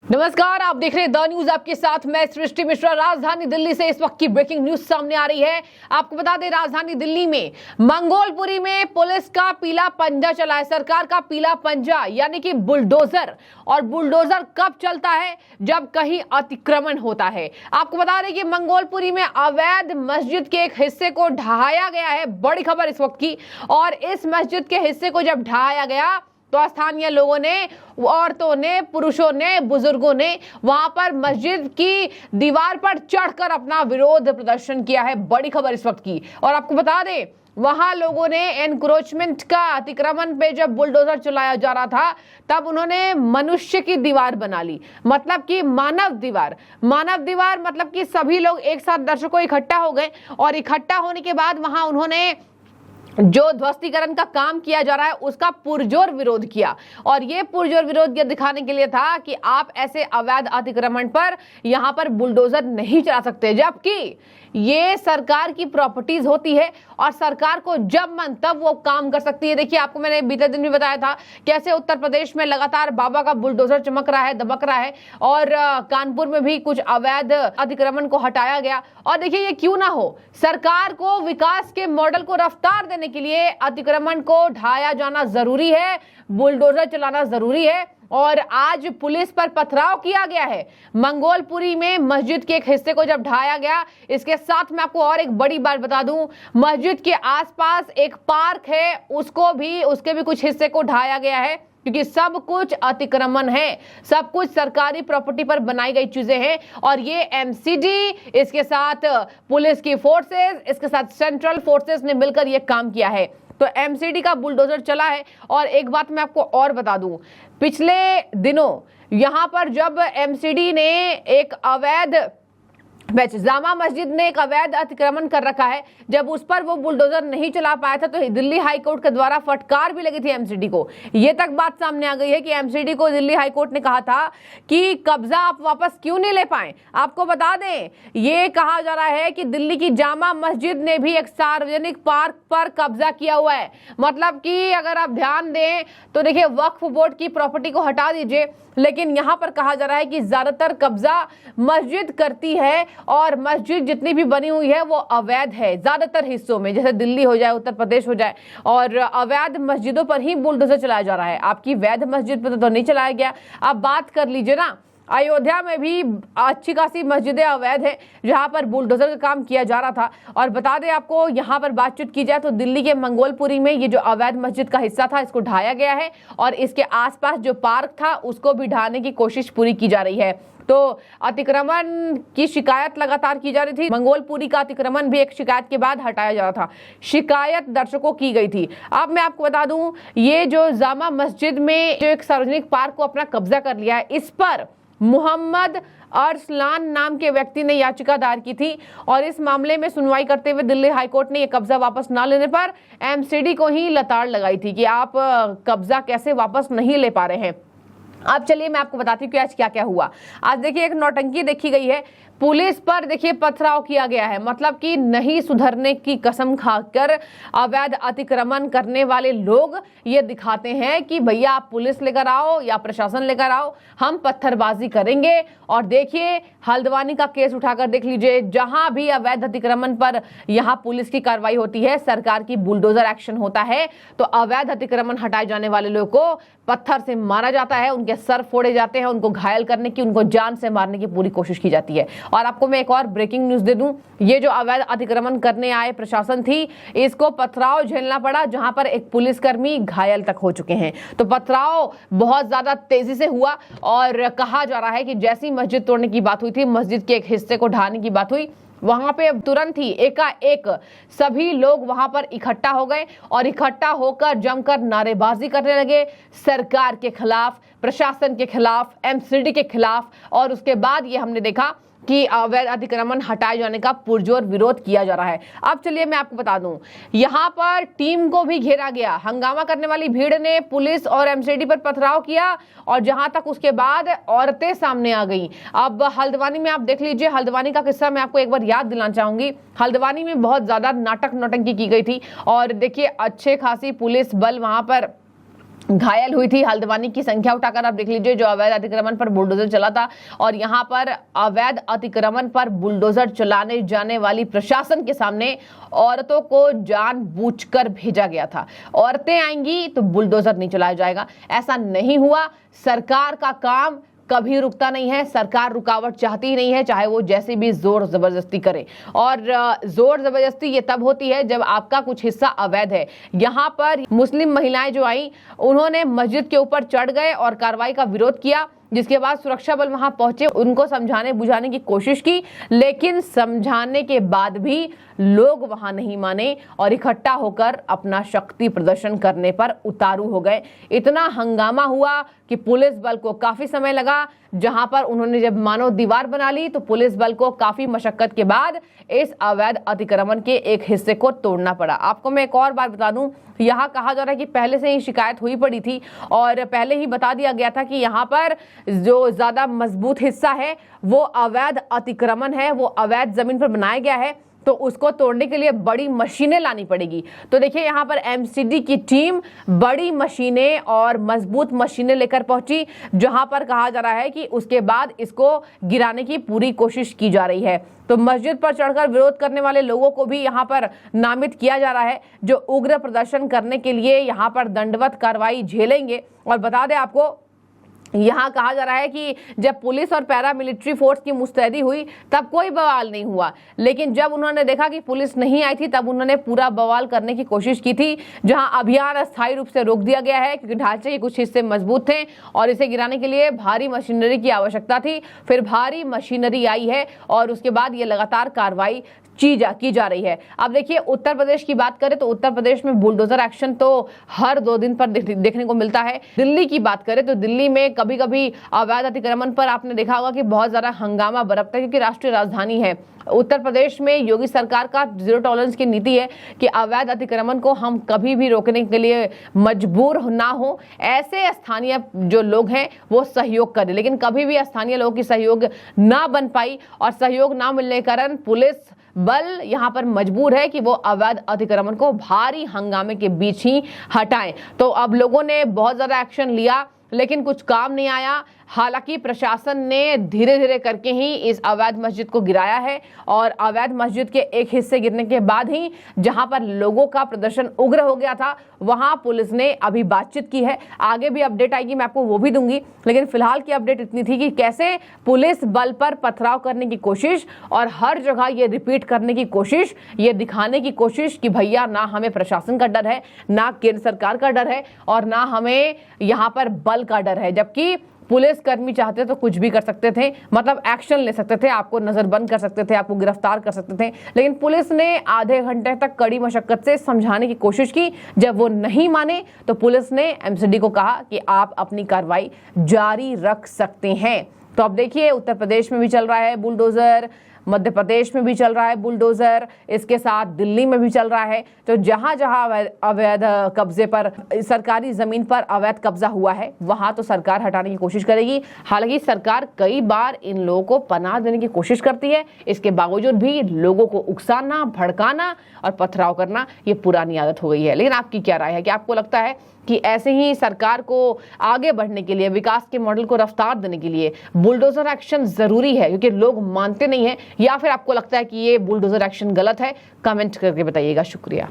नमस्कार, आप देख रहे हैं द न्यूज। आपके साथ मैं सृष्टि मिश्रा। राजधानी दिल्ली से इस वक्त की ब्रेकिंग न्यूज सामने आ रही है। आपको बता दें, राजधानी दिल्ली में मंगोलपुरी में पुलिस का पीला पंजा चला है। सरकार का पीला पंजा यानी कि बुलडोजर। और बुलडोजर कब चलता है? जब कहीं अतिक्रमण होता है। आपको बता दें कि मंगोलपुरी में अवैध मस्जिद के एक हिस्से को ढहाया गया है। बड़ी खबर इस वक्त की। और इस मस्जिद के हिस्से को जब ढहाया गया तो स्थानीय लोगों ने, औरतों ने, पुरुषों ने, बुजुर्गों ने वहां पर मस्जिद की दीवार पर चढ़कर अपना विरोध प्रदर्शन किया है। बड़ी खबर इस वक्त की। और आपको बता दें, वहां लोगों ने एनक्रोचमेंट का, अतिक्रमण पे जब बुलडोजर चलाया जा रहा था तब उन्होंने मनुष्य की दीवार बना ली। मतलब कि मानव दीवार। मानव दीवार मतलब कि सभी लोग एक साथ, दर्शकों इकट्ठा हो गए और इकट्ठा होने के बाद वहां उन्होंने जो ध्वस्तीकरण का काम किया जा रहा है उसका पुरजोर विरोध किया। और ये पुरजोर विरोध ये दिखाने के लिए था कि आप ऐसे अवैध अतिक्रमण पर यहां पर बुलडोजर नहीं चला सकते, जबकि ये सरकार की प्रॉपर्टीज होती है और सरकार को जब मन तब वो काम कर सकती है। देखिए, आपको मैंने बीते दिन भी बताया था कैसे उत्तर प्रदेश में लगातार बाबा का बुलडोजर चमक रहा है, दमक रहा है। और कानपुर में भी कुछ अवैध अतिक्रमण को हटाया गया। और देखिए, ये क्यों ना हो, सरकार को विकास के मॉडल को रफ्तार देने के लिए अतिक्रमण को ढाया जाना जरूरी है, बुलडोजर चलाना जरूरी है। और आज पुलिस पर पथराव किया गया है मंगोलपुरी में। मस्जिद के एक हिस्से को जब ढाया गया, इसके साथ मैं आपको और एक बड़ी बात बता दूं, मस्जिद के आसपास एक पार्क है, उसके भी कुछ हिस्से को ढाया गया है, क्योंकि सब कुछ अतिक्रमण है, सब कुछ सरकारी प्रॉपर्टी पर बनाई गई चीजें हैं। और ये एमसीडी, इसके साथ पुलिस की फोर्सेस, इसके साथ सेंट्रल फोर्सेस ने मिलकर ये काम किया है। तो एमसीडी का बुलडोजर चला है। और एक बात मैं आपको और बता दूं, पिछले दिनों यहां पर जब एमसीडी ने एक अवैध जामा मस्जिद ने एक अवैध अतिक्रमण कर रखा है, जब उस पर वो बुलडोजर नहीं चला पाया था तो दिल्ली हाईकोर्ट के द्वारा फटकार भी लगी थी एमसीडी को। ये तक बात सामने आ गई है कि एमसीडी को दिल्ली हाईकोर्ट ने कहा था कि कब्जा आप वापस क्यों नहीं ले पाए। आपको बता दें, ये कहा जा रहा है कि दिल्ली की जामा मस्जिद ने भी एक सार्वजनिक पार्क पर कब्जा किया हुआ है। मतलब कि अगर आप ध्यान दें तो देखिए, वक्फ बोर्ड की प्रॉपर्टी को हटा दीजिए, लेकिन यहां पर कहा जा रहा है कि ज्यादातर कब्जा मस्जिद करती है और मस्जिद जितनी भी बनी हुई है वो अवैध है ज्यादातर हिस्सों में, जैसे दिल्ली हो जाए, उत्तर प्रदेश हो जाए। और अवैध मस्जिदों पर ही बुलडोजर चलाया जा रहा है। आपकी वैध मस्जिद पर तो नहीं चलाया गया। आप बात कर लीजिए ना, अयोध्या में भी अच्छी खासी मस्जिदें अवैध है जहां पर बुलडोजर का काम किया जा रहा था। और बता दें आपको, यहां पर बातचीत की जाए तो दिल्ली के मंगोलपुरी में ये जो अवैध मस्जिद का हिस्सा था, इसको ढाया गया है और इसके आसपास जो पार्क था उसको भी ढाने की कोशिश पूरी की जा रही है। तो अतिक्रमण की शिकायत लगातार की जा रही थी। मंगोलपुरी का अतिक्रमण भी एक शिकायत के बाद हटाया जा रहा था। शिकायत दर्शकों की गई थी। अब मैं आपको बता दूं, ये जो जामा मस्जिद में जो एक सार्वजनिक पार्क को अपना कब्जा कर लिया है, इस पर मोहम्मद अरसलान नाम के व्यक्ति ने याचिका दायर की थी। और इस मामले में सुनवाई करते हुए दिल्ली हाईकोर्ट ने यह कब्जा वापस न लेने पर एमसीडी को ही लताड़ लगाई थी कि आप कब्जा कैसे वापस नहीं ले पा रहे हैं। अब चलिए मैं आपको बताती हूँ कि आज क्या क्या हुआ। आज देखिए, एक नौटंकी देखी गई है। पुलिस पर देखिए पथराव किया गया है। मतलब कि नहीं सुधरने की कसम खाकर अवैध अतिक्रमण करने वाले लोग ये दिखाते हैं कि भैया आप पुलिस लेकर आओ या प्रशासन लेकर आओ, हम पत्थरबाजी करेंगे। और देखिए, हल्द्वानी का केस उठाकर देख लीजिए, जहां भी अवैध अतिक्रमण पर यहां पुलिस की कार्रवाई होती है, सरकार की बुलडोजर एक्शन होता है, तो अवैध अतिक्रमण हटाए जाने वाले लोगों को पत्थर से मारा जाता है, उनके सर फोड़े जाते हैं, उनको घायल करने की, उनको जान से मारने की पूरी कोशिश की जाती है। और आपको मैं एक और ब्रेकिंग न्यूज दे दूं, ये जो अवैध अतिक्रमण करने आए प्रशासन थी, इसको पथराव झेलना पड़ा, जहां पर एक पुलिसकर्मी घायल तक हो चुके हैं। तो पथराव बहुत ज्यादा तेजी से हुआ और कहा जा रहा है कि जैसी मस्जिद तोड़ने की बात हुई थी, मस्जिद के एक हिस्से को ढाने की बात हुई, वहां पे तुरंत ही एकाएक सभी लोग वहां पर इकट्ठा हो गए और इकट्ठा होकर जमकर नारेबाजी करने लगे सरकार के खिलाफ, प्रशासन के खिलाफ, एमसीडी के खिलाफ। और उसके बाद ये हमने देखा कि अवैध अतिक्रमण हटाए जाने का पुरजोर विरोध किया जा रहा है। अब चलिए मैं आपको बता दूं, यहां पर टीम को भी घेरा गया। हंगामा करने वाली भीड़ ने पुलिस और एमसीडी पर पथराव किया और जहां तक उसके बाद औरतें सामने आ गई। अब हल्द्वानी में आप देख लीजिए, हल्द्वानी का किस्सा मैं आपको एक बार याद दिलाना चाहूंगी। हल्द्वानी में बहुत ज्यादा नाटक नौटंकी की गई थी और देखिए, अच्छे खासी पुलिस बल वहां पर घायल हुई थी। हल्द्वानी की संख्या उठाकर आप देख लीजिए, जो अवैध अतिक्रमण पर बुलडोजर चला था। और यहां पर अवैध अतिक्रमण पर बुलडोजर चलाने जाने वाली प्रशासन के सामने औरतों को जानबूझकर भेजा गया था। औरतें आएंगी तो बुलडोजर नहीं चलाया जाएगा, ऐसा नहीं हुआ। सरकार का काम कभी रुकता नहीं है, सरकार रुकावट चाहती ही नहीं है, चाहे वो जैसी भी जोर जबरदस्ती करे। और जोर जबरदस्ती ये तब होती है जब आपका कुछ हिस्सा अवैध है। यहाँ पर मुस्लिम महिलाएं जो आई, उन्होंने मस्जिद के ऊपर चढ़ गए और कार्रवाई का विरोध किया, जिसके बाद सुरक्षा बल वहां पहुंचे, उनको समझाने बुझाने की कोशिश की, लेकिन समझाने के बाद भी लोग वहां नहीं माने और इकट्ठा होकर अपना शक्ति प्रदर्शन करने पर उतारू हो गए। इतना हंगामा हुआ कि पुलिस बल को काफी समय लगा। जहां पर उन्होंने जब मानो दीवार बना ली तो पुलिस बल को काफी मशक्कत के बाद इस अवैध अतिक्रमण के एक हिस्से को तोड़ना पड़ा। आपको मैं एक और बात बता दूं, यहाँ कहा जा रहा है कि पहले से ही शिकायत हुई पड़ी थी और पहले ही बता दिया गया था कि यहाँ पर जो ज्यादा मजबूत हिस्सा है वो अवैध अतिक्रमण है, वो अवैध जमीन पर बनाया गया है, तो उसको तोड़ने के लिए बड़ी मशीनें लानी पड़ेगी। तो देखिए, यहाँ पर एमसीडी की टीम बड़ी मशीनें और मजबूत मशीनें लेकर पहुंची, जहां पर कहा जा रहा है कि उसके बाद इसको गिराने की पूरी कोशिश की जा रही है। तो मस्जिद पर चढ़कर विरोध करने वाले लोगों को भी यहाँ पर नामित किया जा रहा है, जो उग्र प्रदर्शन करने के लिए यहाँ पर दंडवत कार्रवाई झेलेंगे। और बता दें आपको, यहाँ कहा जा रहा है कि जब पुलिस और पैरामिलिट्री फोर्स की मुस्तैदी हुई तब कोई बवाल नहीं हुआ, लेकिन जब उन्होंने देखा कि पुलिस नहीं आई थी तब उन्होंने पूरा बवाल करने की कोशिश की थी। जहाँ अभियान अस्थायी रूप से रोक दिया गया है क्योंकि ढांचे के कुछ हिस्से मजबूत थे और इसे गिराने के लिए भारी मशीनरी की आवश्यकता थी। फिर भारी मशीनरी आई है और उसके बाद ये लगातार कार्रवाई की जा रही है। अब देखिए, उत्तर प्रदेश की बात करें तो उत्तर प्रदेश में बुलडोजर एक्शन तो हर 2 दिन पर देखने को मिलता है। दिल्ली की बात करें तो दिल्ली में कभी कभी अवैध अतिक्रमण पर आपने देखा होगा कि बहुत ज्यादा हंगामा बरपता है, क्योंकि राष्ट्रीय राजधानी है। उत्तर प्रदेश में योगी सरकार का जीरो टॉलरेंस की नीति है कि अवैध अतिक्रमण को हम कभी भी रोकने के लिए मजबूर ना हो। ऐसे स्थानीय जो लोग हैं वो सहयोग करें, लेकिन कभी भी स्थानीय लोगों की सहयोग ना बन पाई और सहयोग ना मिलने के कारण पुलिस बल यहाँ पर मजबूर है कि वो अवैध अतिक्रमण को भारी हंगामे के बीच ही हटाएं। तो अब लोगों ने बहुत ज्यादा एक्शन लिया लेकिन कुछ काम नहीं आया। हालांकि प्रशासन ने धीरे धीरे करके ही इस अवैध मस्जिद को गिराया है और अवैध मस्जिद के एक हिस्से गिरने के बाद ही जहां पर लोगों का प्रदर्शन उग्र हो गया था, वहां पुलिस ने अभी बातचीत की है। आगे भी अपडेट आएगी, मैं आपको वो भी दूंगी, लेकिन फिलहाल की अपडेट इतनी थी कि कैसे पुलिस बल पर पथराव करने की कोशिश और हर जगह ये रिपीट करने की कोशिश, ये दिखाने की कोशिश कि भैया ना हमें प्रशासन का डर है, ना केंद्र सरकार का डर है और ना हमें यहाँ पर बल का डर है। जबकि पुलिस कर्मी चाहते तो कुछ भी कर सकते थे, मतलब एक्शन ले सकते थे, आपको नजरबंद कर सकते थे, आपको गिरफ्तार कर सकते थे, लेकिन पुलिस ने आधे घंटे तक कड़ी मशक्कत से समझाने की कोशिश की। जब वो नहीं माने तो पुलिस ने एमसीडी को कहा कि आप अपनी कार्रवाई जारी रख सकते हैं। तो अब देखिए, उत्तर प्रदेश में भी चल रहा है बुलडोजर, मध्य प्रदेश में भी चल रहा है बुलडोजर, इसके साथ दिल्ली में भी चल रहा है। तो जहां जहां अवैध कब्जे पर, सरकारी जमीन पर अवैध कब्जा हुआ है, वहां तो सरकार हटाने की कोशिश करेगी। हालांकि सरकार कई बार इन लोगों को पनाह देने की कोशिश करती है, इसके बावजूद भी लोगों को उकसाना, भड़काना और पथराव करना ये पुरानी आदत हो गई है। लेकिन आपकी क्या राय है कि आपको लगता है कि ऐसे ही सरकार को आगे बढ़ने के लिए, विकास के मॉडल को रफ्तार देने के लिए बुलडोजर एक्शन जरूरी है क्योंकि लोग मानते नहीं है, या फिर आपको लगता है कि ये बुलडोजर एक्शन गलत है? कमेंट करके बताइएगा। शुक्रिया।